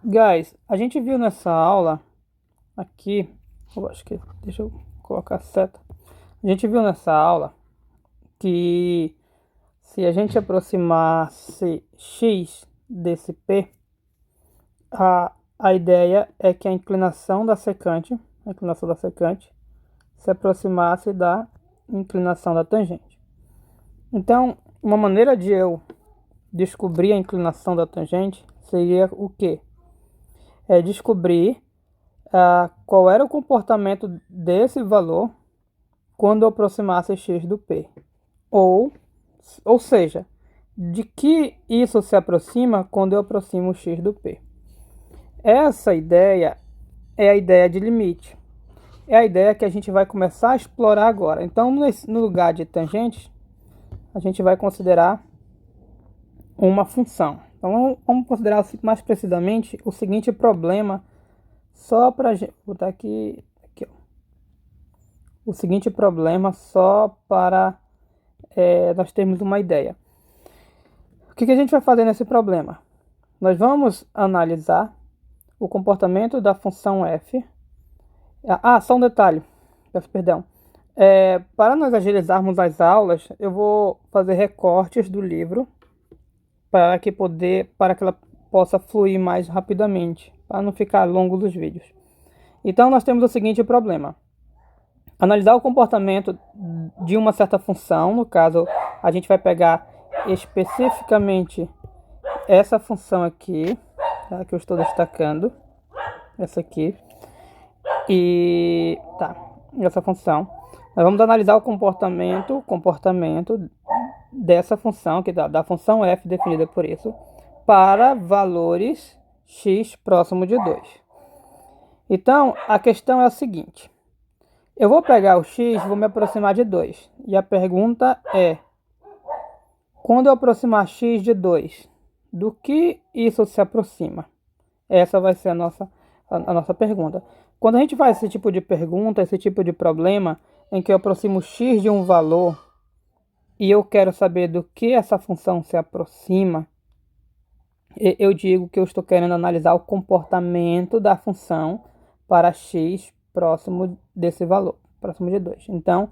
Guys, a gente viu nessa aula aqui, eu acho que, deixa eu colocar a seta. A gente viu nessa aula que se a gente aproximasse x desse P, a ideia é que a inclinação da secante se aproximasse da inclinação da tangente. Então, uma maneira de eu descobrir a inclinação da tangente seria o quê? É descobrir qual era o comportamento desse valor quando eu aproximasse x do P. Ou seja, de que isso se aproxima quando eu aproximo x do P. Essa ideia é a ideia de limite. É a ideia que a gente vai começar a explorar agora. Então, no lugar de tangentes, a gente vai considerar uma função. Então, vamos considerar mais precisamente o seguinte problema, só para a gente botar aqui ó. O seguinte problema só para nós termos uma ideia. O que a gente vai fazer nesse problema? Nós vamos analisar o comportamento da função f. Só um detalhe, peço perdão. Para nós agilizarmos as aulas, eu vou fazer recortes do livro para que ela possa fluir mais rapidamente, para não ficar longo dos vídeos. Então nós temos o seguinte problema: analisar o comportamento de uma certa função. No caso, a gente vai pegar especificamente essa função aqui, tá, que eu estou destacando, essa aqui, e essa função. Nós vamos analisar o comportamento dessa função, da função f definida por isso, para valores x próximo de 2. Então, a questão é a seguinte: eu vou pegar o x, vou me aproximar de 2. E a pergunta é: quando eu aproximar x de 2, do que isso se aproxima? Essa vai ser a nossa pergunta. Quando a gente faz esse tipo de pergunta, esse tipo de problema, em que eu aproximo x de um valor e eu quero saber do que essa função se aproxima, eu digo que eu estou querendo analisar o comportamento da função para x próximo desse valor, próximo de 2. Então,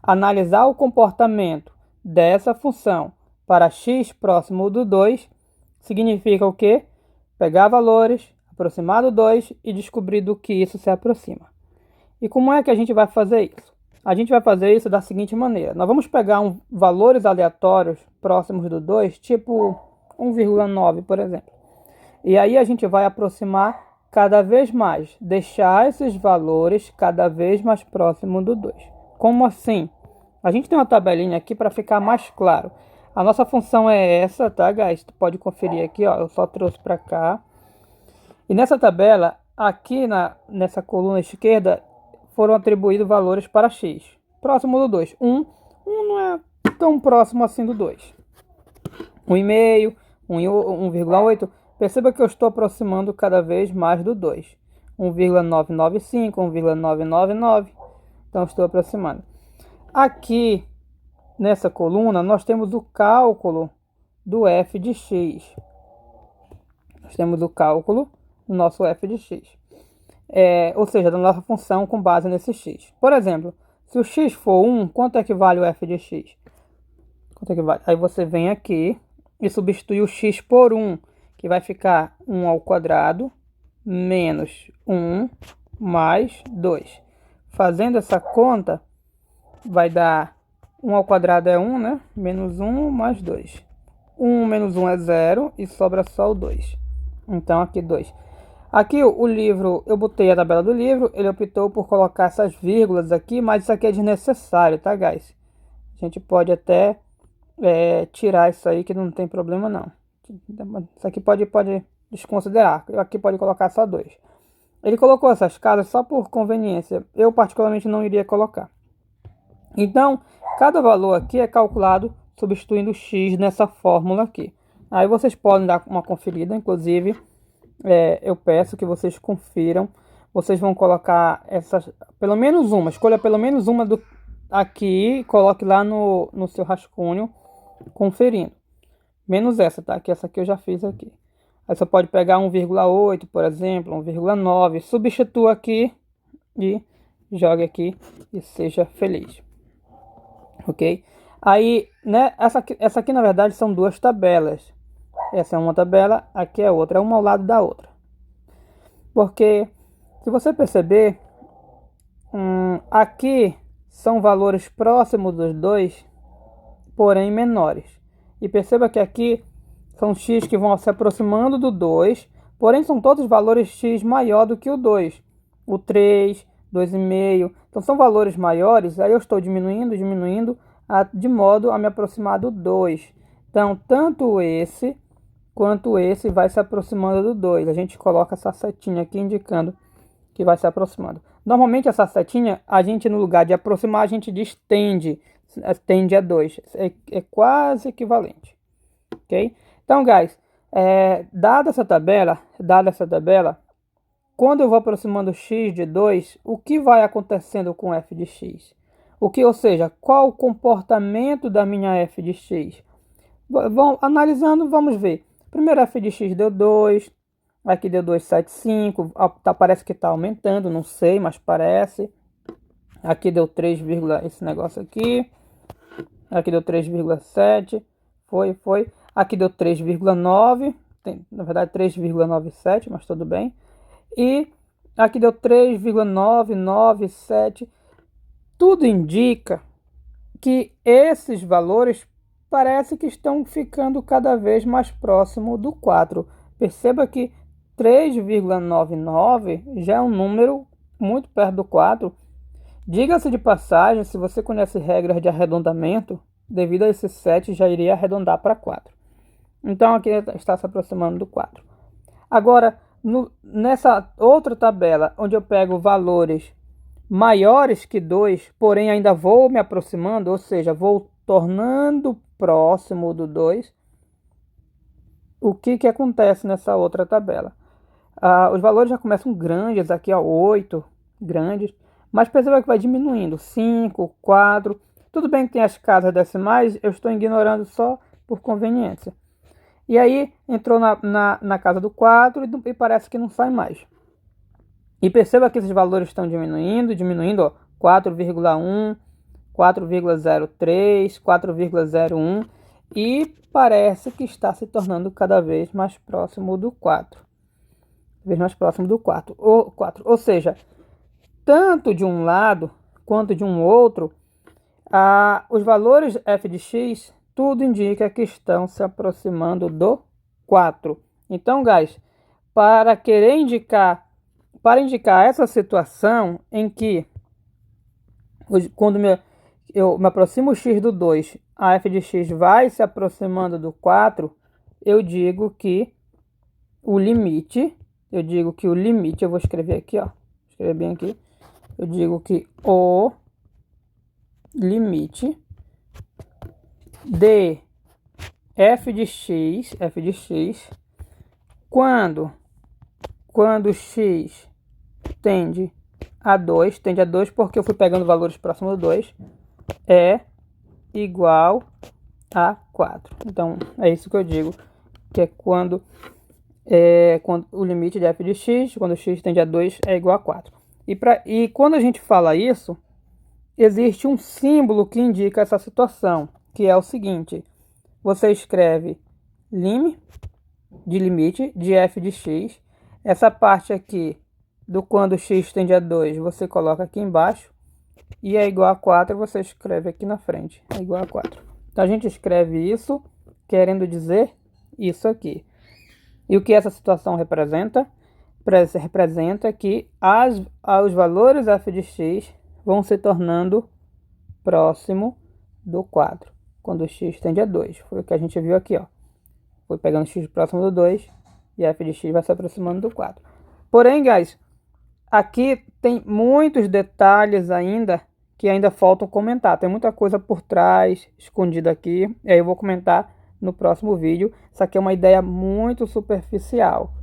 analisar o comportamento dessa função para x próximo do 2 significa o quê? Pegar valores, aproximar do 2 e descobrir do que isso se aproxima. E como é que a gente vai fazer isso? A gente vai fazer isso da seguinte maneira: nós vamos pegar valores aleatórios próximos do 2, tipo 1,9, por exemplo. E aí a gente vai aproximar cada vez mais, deixar esses valores cada vez mais próximos do 2. Como assim? A gente tem uma tabelinha aqui para ficar mais claro. A nossa função é essa, tá, guys? Tu pode conferir aqui, ó. Eu só trouxe para cá. E nessa tabela, aqui nessa coluna esquerda, foram atribuídos valores para x, próximo do 2. 1 não é tão próximo assim do 2. 1,5, 1,8. Perceba que eu estou aproximando cada vez mais do 2. 1,995, 1,999. Então, estou aproximando. Aqui, nessa coluna, nós temos o cálculo do f de x. Nós temos o cálculo do nosso f de x. Ou seja, da nossa função com base nesse x. Por exemplo, se o x for 1, quanto é que vale o f de x? Quanto é que vale? Aí você vem aqui e substitui o x por 1, que vai ficar 1 ao quadrado menos 1 mais 2. Fazendo essa conta, vai dar 1 ao quadrado é 1, né? Menos 1 mais 2. 1 menos 1 é 0 e sobra só o 2. Então, aqui 2. Aqui o livro, eu botei a tabela do livro, ele optou por colocar essas vírgulas aqui, mas isso aqui é desnecessário, tá, guys? A gente pode até tirar isso aí, que não tem problema não. Isso aqui pode desconsiderar, aqui pode colocar só 2. Ele colocou essas casas só por conveniência, eu particularmente não iria colocar. Então, cada valor aqui é calculado substituindo x nessa fórmula aqui. Aí vocês podem dar uma conferida, inclusive... eu peço que vocês confiram. Vocês vão colocar essas, pelo menos uma, escolha pelo menos uma aqui, coloque lá no seu rascunho, conferindo. Menos essa, tá? Que essa aqui eu já fiz aqui. Aí você pode pegar 1,8, por exemplo, 1,9, substitua aqui e jogue aqui e seja feliz. Ok? Aí, né, essa aqui na verdade são duas tabelas. Essa é uma tabela, aqui é outra, uma ao lado da outra. Porque, se você perceber, aqui são valores próximos dos dois, porém menores. E perceba que aqui são x que vão se aproximando do 2, porém são todos valores x maior do que o 2. O 3, 2,5. Então são valores maiores, aí eu estou diminuindo, de modo a me aproximar do 2. Então, tanto esse quanto esse vai se aproximando do 2. A gente coloca essa setinha aqui indicando que vai se aproximando. Normalmente essa setinha, a gente no lugar de aproximar, a gente diz tende. Tende a 2. É quase equivalente. Ok? Então, guys, dada essa tabela, quando eu vou aproximando x de 2, o que vai acontecendo com f de x? Ou seja, qual o comportamento da minha f de x? Analisando, vamos ver. Primeiro f de x deu 2, aqui deu 2,75, parece que está aumentando, não sei, mas parece. Aqui deu 3, esse negócio aqui. Aqui deu 3,7, foi. Aqui deu 3,9, na verdade 3,97, mas tudo bem. E aqui deu 3,997. Tudo indica que esses valores parece que estão ficando cada vez mais próximo do 4. Perceba que 3,99 já é um número muito perto do 4. Diga-se de passagem, se você conhece regras de arredondamento, devido a esse 7 já iria arredondar para 4. Então aqui está se aproximando do 4. Agora, nessa outra tabela, onde eu pego valores maiores que 2, porém ainda vou me aproximando, ou seja, vou tornando próximo do 2, o que acontece nessa outra tabela? Os valores já começam grandes, aqui ó, 8, grandes, mas perceba que vai diminuindo, 5, 4, tudo bem que tem as casas decimais, eu estou ignorando só por conveniência. E aí entrou na casa do 4 e parece que não sai mais. E perceba que esses valores estão diminuindo, ó, 4,1, 4,03, 4,01 e parece que está se tornando cada vez mais próximo do 4. Ou seja, tanto de um lado quanto de um outro, os valores f de x, tudo indica que estão se aproximando do 4. Então, guys, para indicar essa situação em que, quando eu me aproximo o x do 2, a f de x vai se aproximando do 4, eu digo que o limite, eu vou escrever aqui, ó, escrever bem aqui, eu digo que o limite de f de x, quando x tende a 2 porque eu fui pegando valores próximos do 2, é igual a 4. Então, é isso que eu digo, que é quando o limite de f de x, quando x tende a 2, é igual a 4. E quando a gente fala isso, existe um símbolo que indica essa situação, que é o seguinte: você escreve lim de limite de f de x, essa parte aqui do quando x tende a 2, você coloca aqui embaixo, e é igual a 4, você escreve aqui na frente, é igual a 4. Então a gente escreve isso querendo dizer isso aqui. E o que essa situação representa? Representa que os valores f de x vão se tornando próximo do 4, quando x tende a 2. Foi o que a gente viu aqui, ó. Foi pegando x próximo do 2 e f de x vai se aproximando do 4. Porém, guys, aqui tem muitos detalhes ainda que ainda faltam comentar. Tem muita coisa por trás, escondida aqui. E aí eu vou comentar no próximo vídeo. Isso aqui é uma ideia muito superficial.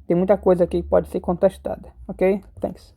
Tem muita coisa aqui que pode ser contestada. Ok? Thanks.